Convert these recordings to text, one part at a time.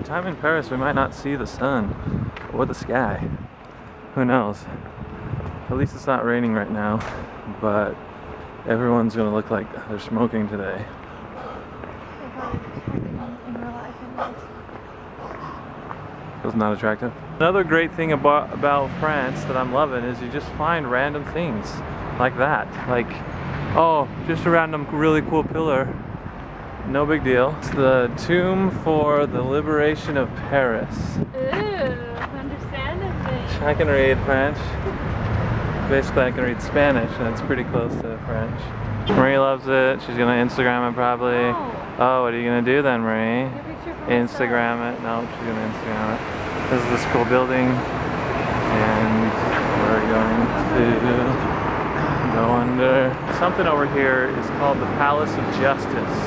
time in Paris we might not see the sun or the sky. Who knows? At least it's not raining right now, but everyone's gonna look like they're smoking today. It was not attractive. Another great thing about France that I'm loving is you just find random things like that. Like, oh, just a random really cool pillar. No big deal. It's the tomb for the liberation of Paris. Ooh, understandably. I can read French. Basically, I can read Spanish, and it's pretty close to French. Marie loves it. She's gonna Instagram it probably. Oh, what are you gonna do then, Marie? Instagram it. No, she's gonna Instagram it. This is this cool building, and we're going to go under. Something over here is called the Palace of Justice.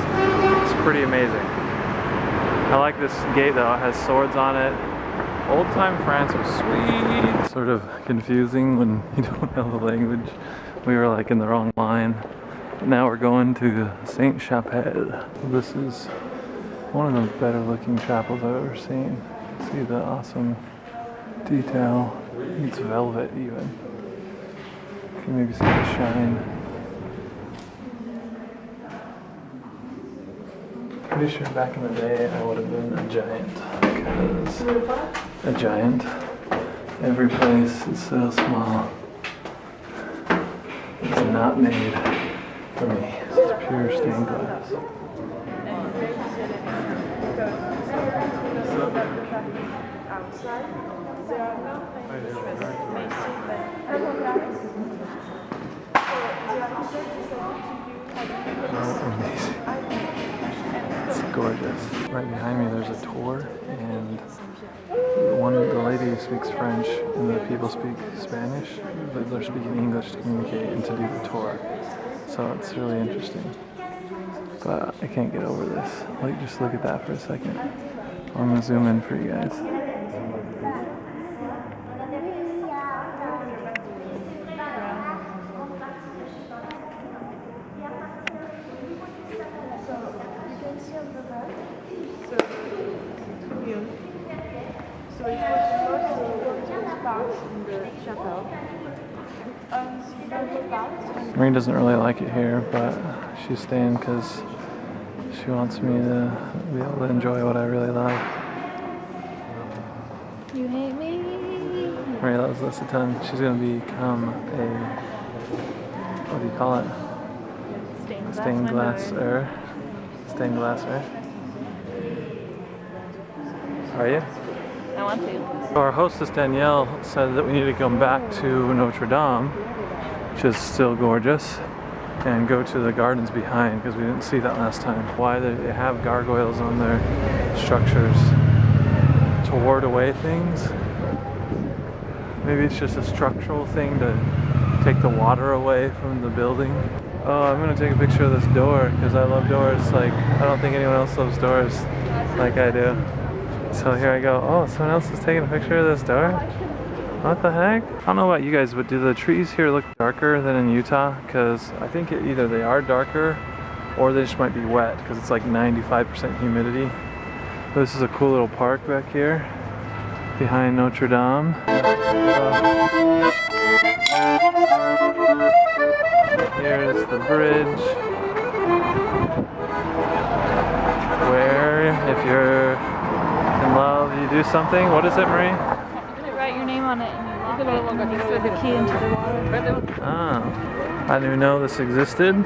It's pretty amazing. I like this gate though. It has swords on it. Old time France was sweet. Sort of confusing when you don't know the language. We were like in the wrong line. Now we're going to Sainte-Chapelle. This is one of the better looking chapels I've ever seen. See the awesome detail. It's velvet even. You can maybe see the shine. Pretty sure back in the day I would have been a giant. Because a giant. Every place is so small. It's not made for me. This is pure stained glass. Amazing. It's gorgeous. Right behind me there's a tour, and the lady speaks French and the people speak Spanish, but they're speaking English to communicate and to do the tour. So it's really interesting. But I can't get over this. Like, just look at that for a second. I'm gonna zoom in for you guys. So it was supposed to start in the chapel. Maureen doesn't really like it here, but she's staying because she wants me to be able to enjoy what I really love. You hate me? Marie loves this a ton. She's going to become a, what do you call it? Stained glasser. Stained glasser. Are you? I want to. Our hostess Danielle said that we need to come back to Notre Dame, which is still gorgeous, and go to the gardens behind because we didn't see that last time. Why they have gargoyles on their structures to ward away things. Maybe it's just a structural thing to take the water away from the building. Oh, I'm gonna take a picture of this door because I love doors. Like, I don't think anyone else loves doors like I do. So here I go. Oh, someone else is taking a picture of this door? What the heck? I don't know about you guys, but do the trees here look darker than in Utah? Because I think either they are darker or they just might be wet because it's like 95% humidity. This is a cool little park back here behind Notre Dame. Here's the bridge where if you're in love, you do something. What is it, Marie? You write your name on it and you throw the key into the water. Oh, I didn't even know this existed.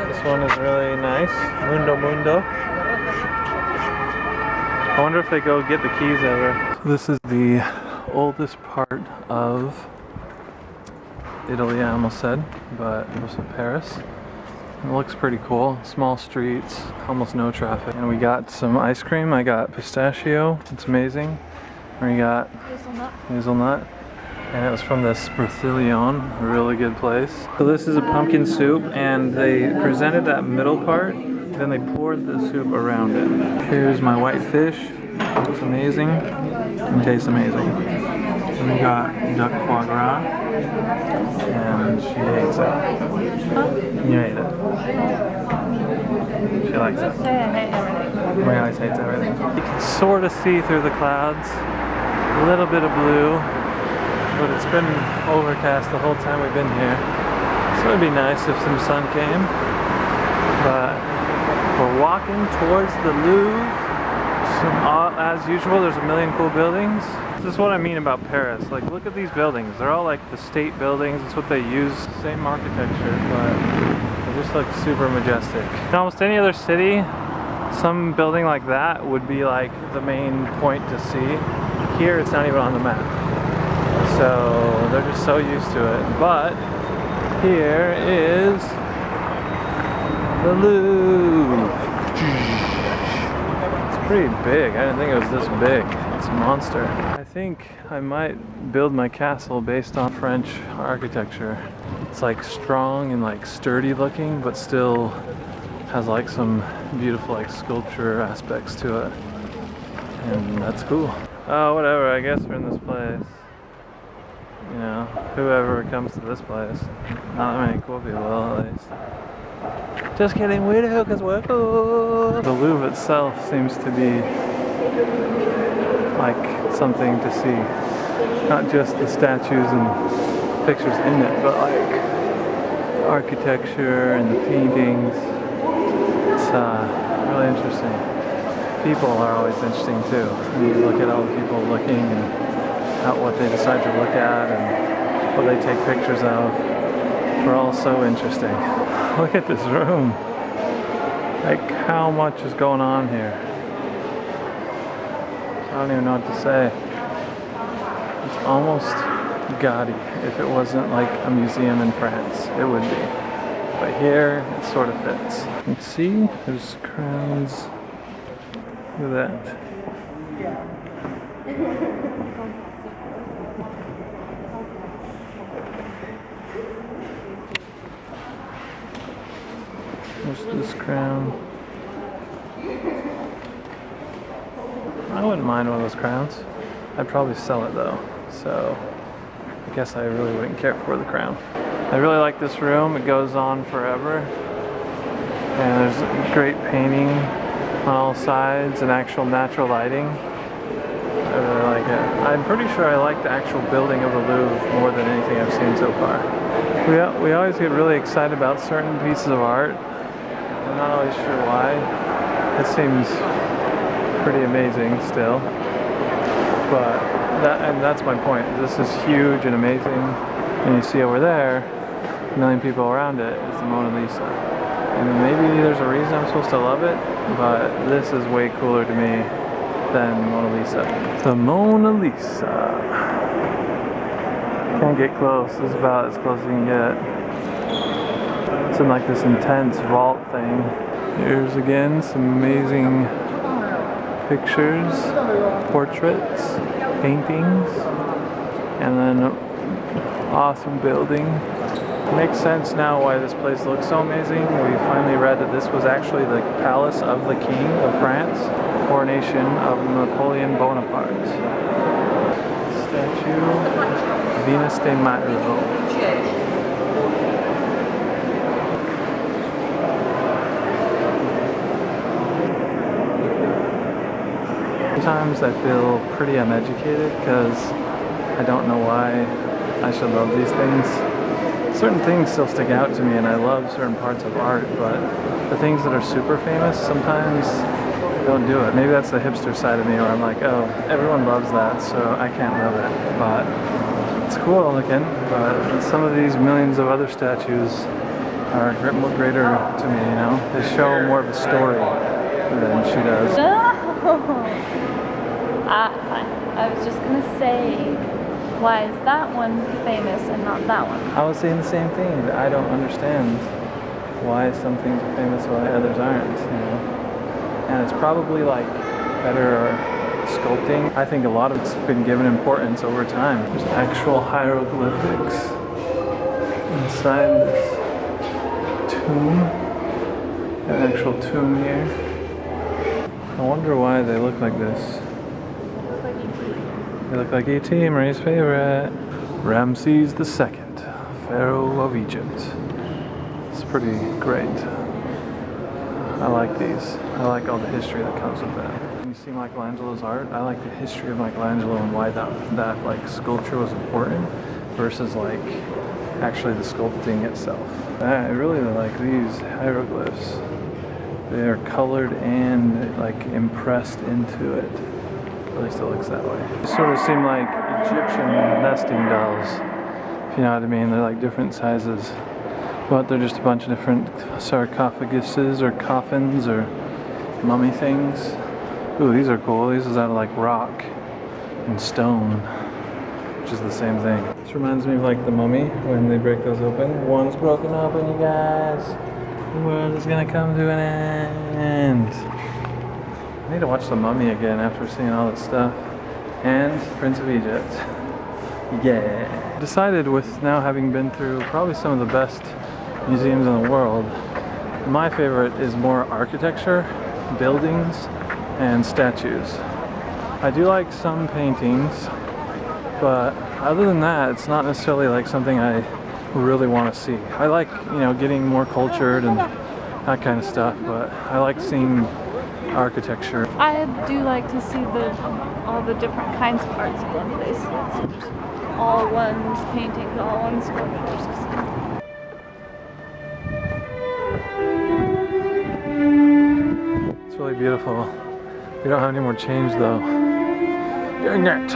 This one is really nice. Mundo Mundo. I wonder if they go get the keys ever. This is the oldest part of Italy, I almost said, but also Paris. It looks pretty cool. Small streets, almost no traffic. And we got some ice cream. I got pistachio. It's amazing. We got hazelnut. And it was from this Berthiglione, a really good place. So this is a pumpkin soup, and they presented that middle part, then they poured the soup around it. Here's my white fish, Looks amazing and tastes amazing. And we got duck foie gras, and she hates it. You hate it. She likes it. Marie always hates everything. You can sort of see through the clouds, a little bit of blue, but it's been overcast the whole time we've been here. So it'd be nice if some sun came. But we're walking towards the Louvre. As usual, there's a million cool buildings. This is what I mean about Paris. Like, look at these buildings. They're all like the state buildings. It's what they use. Same architecture, but they just look super majestic. In almost any other city, some building like that would be like the main point to see. Here, it's not even on the map. So they're just so used to it. But here is the Louvre. Pretty big. I didn't think it was this big. It's a monster. I think I might build my castle based on French architecture. It's like strong and like sturdy looking, but still has like some beautiful like sculpture aspects to it. And that's cool. Oh, whatever. I guess we're in this place. You know, whoever comes to this place. Not that many cool people, at least. Just kidding, we do, because we're cool. The Louvre itself seems to be like something to see. Not just the statues and pictures in it, but like the architecture and the paintings. It's really interesting. People are always interesting too. When you look at all the people looking and what they decide to look at and what they take pictures of. We're all so interesting. Look at this room. Like, how much is going on here? I don't even know what to say. It's almost gaudy. If it wasn't like a museum in France, it would be. But here, it sort of fits. You can see there's crowns. Look at that. What's this crown? I wouldn't mind one of those crowns. I'd probably sell it though, so I guess I really wouldn't care for the crown. I really like this room. It goes on forever. And there's great painting on all sides and actual natural lighting. I really like it. I'm pretty sure I like the actual building of the Louvre more than anything I've seen so far. We always get really excited about certain pieces of art. I'm not always sure why. It seems pretty amazing still. But that's my point. This is huge and amazing. And you see over there, a million people around it, is the Mona Lisa. And maybe there's a reason I'm supposed to love it, but this is way cooler to me than Mona Lisa. The Mona Lisa. Can't get close. This is about as close as you can get. It's in like this intense vault thing. Here's again some amazing pictures, portraits, paintings, and then an awesome building. It makes sense now why this place looks so amazing. We finally read that this was actually the palace of the King of France, coronation of Napoleon Bonaparte. Statue Venus de Milo. Sometimes I feel pretty uneducated because I don't know why I should love these things. Certain things still stick out to me and I love certain parts of art, but the things that are super famous sometimes don't do it. Maybe that's the hipster side of me where I'm like, oh, everyone loves that, so I can't love it. But it's cool looking, but some of these millions of other statues are greater to me, you know? They show more of a story than she does. I was just gonna say, why is that one famous and not that one? I was saying the same thing. I don't understand why some things are famous while others aren't, you know? And it's probably like better sculpting. I think a lot of it's been given importance over time. There's actual hieroglyphics inside this tomb. An actual tomb here. I wonder why they look like this. You look like E.T., Marie's favorite. Ramses II, Pharaoh of Egypt. It's pretty great. I like these. I like all the history that comes with that. When you see Michelangelo's art, I like the history of Michelangelo and why that like sculpture was important versus like actually the sculpting itself. I really like these hieroglyphs. They are colored and like impressed into it. At least it looks that way. They sort of seem like Egyptian nesting dolls, if you know what I mean. They're like different sizes, but they're just a bunch of different sarcophaguses or coffins or mummy things. Ooh, these are cool. These is out of like rock and stone, which is the same thing. This reminds me of like the Mummy when they break those open. One's broken open, you guys. The world is gonna come to an end. I need to watch The Mummy again after seeing all this stuff. And Prince of Egypt. Yeah. Decided with now having been through probably some of the best museums in the world, my favorite is more architecture, buildings, and statues. I do like some paintings, but other than that, it's not necessarily like something I really want to see. I like, you know, getting more cultured and that kind of stuff, but I like seeing architecture. I do like to see all the different kinds of arts in one place. All one paintings, all one sculptures. It's really beautiful. We don't have any more change though. Dang it!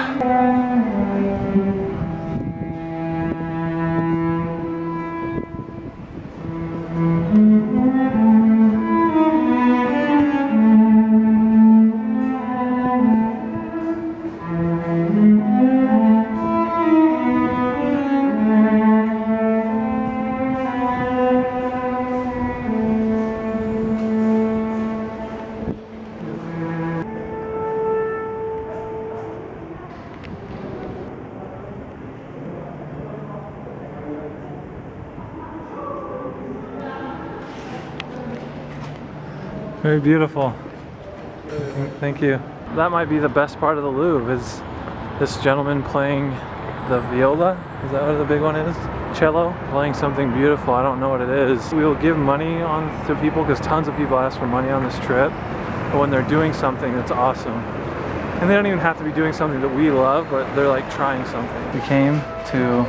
Very beautiful. Thank you. That might be the best part of the Louvre, is this gentleman playing the viola. Is that what the big one is? Cello. Playing something beautiful. I don't know what it is. We will give money to people because tons of people ask for money on this trip. But when they're doing something that's awesome, and they don't even have to be doing something that we love, but they're like trying something. We came to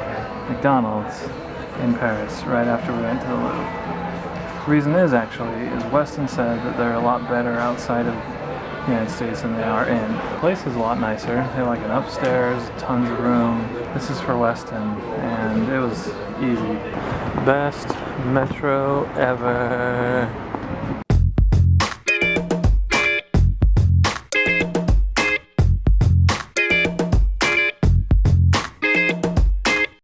McDonald's in Paris right after we went to the Louvre. The reason is Weston said that they're a lot better outside of the United States than they are in. The place is a lot nicer. They have like an upstairs, tons of room. This is for Weston, and it was easy. Best metro ever.